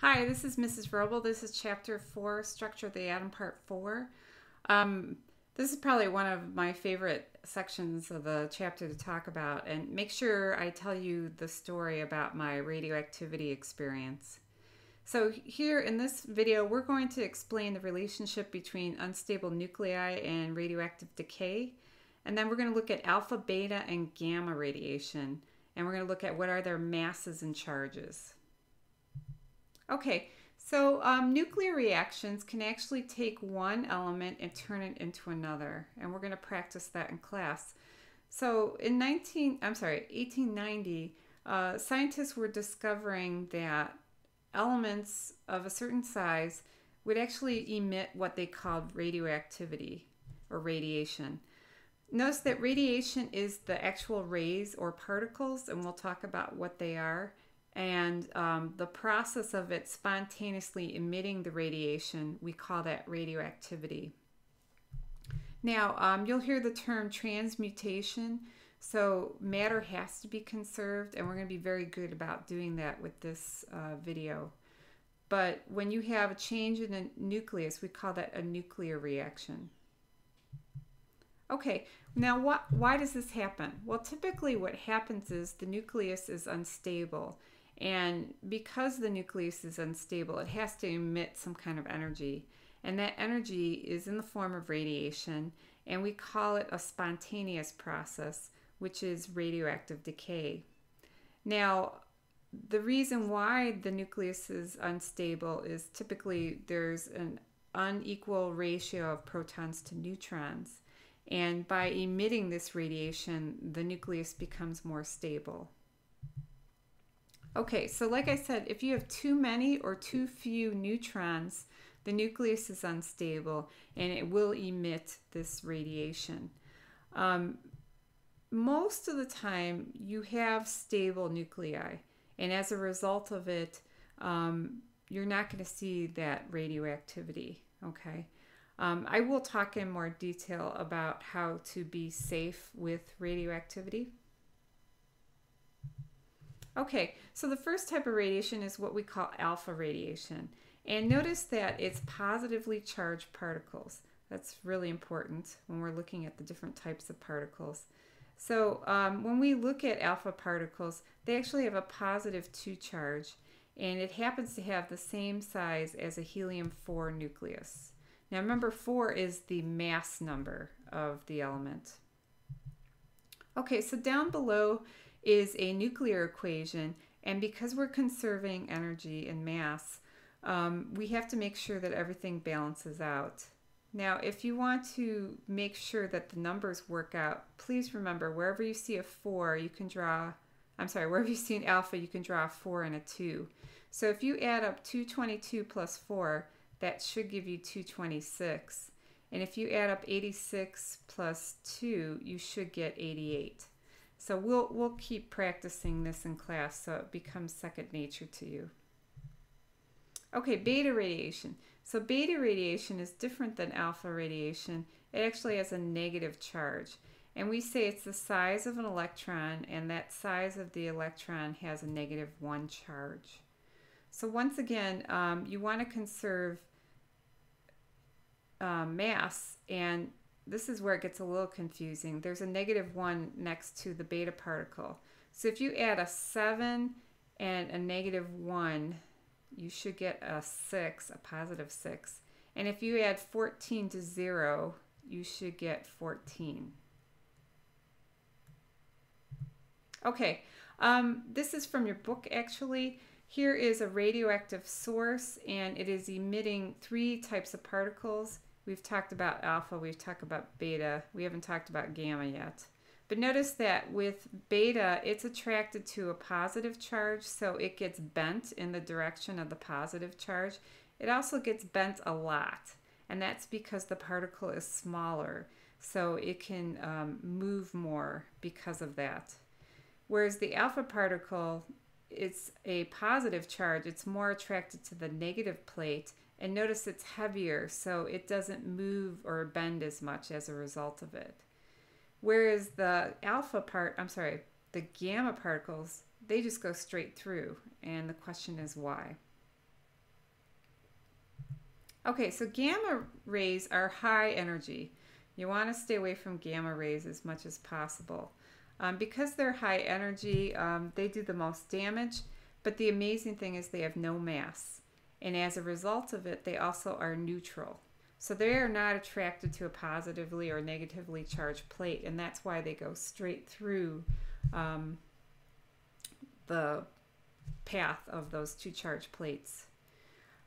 Hi, this is Mrs. Roble. This is Chapter 4, Structure of the Atom, Part 4. Um, this is probably one of my favorite sections of the chapter to talk about, and make sure I tell you the story about my radioactivity experience. So here in this video, we're going to explain the relationship between unstable nuclei and radioactive decay, and then we're going to look at alpha, beta, and gamma radiation, and we're going to look at what are their masses and charges. Okay, so nuclear reactions can actually take one element and turn it into another, and we're going to practice that in class. So in 1890, scientists were discovering that elements of a certain size would actually emit what they called radioactivity or radiation. Notice that radiation is the actual rays or particles, and we'll talk about what they are, and the process of it spontaneously emitting the radiation, we call that radioactivity. Now, you'll hear the term transmutation, so matter has to be conserved, and we're going to be very good about doing that with this video. But when you have a change in a nucleus, we call that a nuclear reaction. Okay, now why does this happen? Well, typically what happens is the nucleus is unstable. And because the nucleus is unstable, it has to emit some kind of energy. And that energy is in the form of radiation, and we call it a spontaneous process, which is radioactive decay. Now, the reason why the nucleus is unstable is typically there's an unequal ratio of protons to neutrons. And by emitting this radiation, the nucleus becomes more stable. Okay, so like I said, if you have too many or too few neutrons, the nucleus is unstable and it will emit this radiation. Most of the time, you have stable nuclei, and as a result of it, you're not going to see that radioactivity, okay? I will talk in more detail about how to be safe with radioactivity. Okay, so the first type of radiation is what we call alpha radiation. And notice that it's positively charged particles. That's really important when we're looking at the different types of particles. So when we look at alpha particles, they actually have a positive 2 charge, and it happens to have the same size as a helium-4 nucleus. Now remember, 4 is the mass number of the element. Okay, so down below is a nuclear equation, and because we're conserving energy and mass, we have to make sure that everything balances out. Now, if you want to make sure that the numbers work out, please remember wherever you see a 4, you can draw, wherever you see an alpha, you can draw a 4 and a 2. So if you add up 222 plus 4, that should give you 226. And if you add up 86 plus 2, you should get 88. So we'll keep practicing this in class so it becomes second nature to you. Okay, beta radiation. So beta radiation is different than alpha radiation. It actually has a negative charge. And we say it's the size of an electron, and that size of the electron has a negative 1 charge. So once again, you want to conserve mass, and this is where it gets a little confusing. There's a negative 1 next to the beta particle. So if you add a 7 and a negative 1, you should get a 6, a positive 6. And if you add 14 to 0, you should get 14. Okay, this is from your book actually. Here is a radioactive source, and it is emitting 3 types of particles. We've talked about alpha, we've talked about beta, we haven't talked about gamma yet. But notice that with beta, it's attracted to a positive charge, so it gets bent in the direction of the positive charge. It also gets bent a lot, and that's because the particle is smaller, so it can move more because of that. Whereas the alpha particle, it's a positive charge, it's more attracted to the negative plate, and notice it's heavier, so it doesn't move or bend as much as a result of it. Whereas the gamma particles, they just go straight through, and the question is why. Okay, so gamma rays are high energy. You want to stay away from gamma rays as much as possible. Because they're high energy, they do the most damage, but the amazing thing is they have no mass. And as a result of it, they also are neutral. So they are not attracted to a positively or negatively charged plate, and that's why they go straight through um, the path of those two charged plates.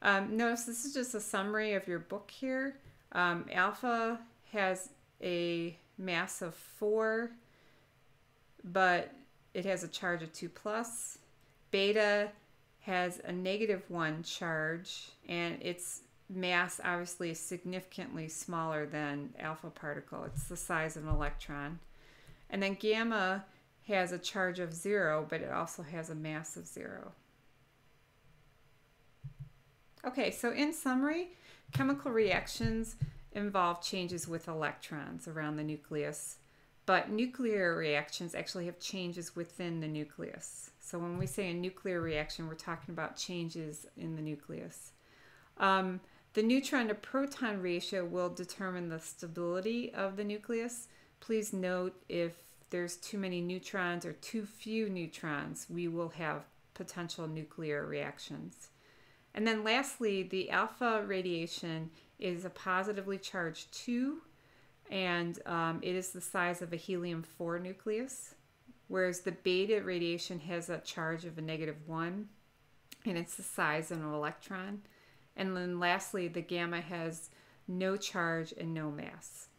Notice this is just a summary of your book here. Alpha has a mass of 4, but it has a charge of 2 plus. Beta has a -1 charge, and its mass obviously is significantly smaller than alpha particle. It's the size of an electron. And then gamma has a charge of 0, but it also has a mass of 0. Okay, so in summary, chemical reactions involve changes with electrons around the nucleus, but nuclear reactions actually have changes within the nucleus. So when we say a nuclear reaction, we're talking about changes in the nucleus. The neutron to proton ratio will determine the stability of the nucleus. Please note if there's too many neutrons or too few neutrons, we will have potential nuclear reactions. And then lastly, the alpha radiation is a positively charged 2, and it is the size of a helium-4 nucleus, whereas the beta radiation has a charge of a -1, and it's the size of an electron. And then lastly, the gamma has no charge and no mass.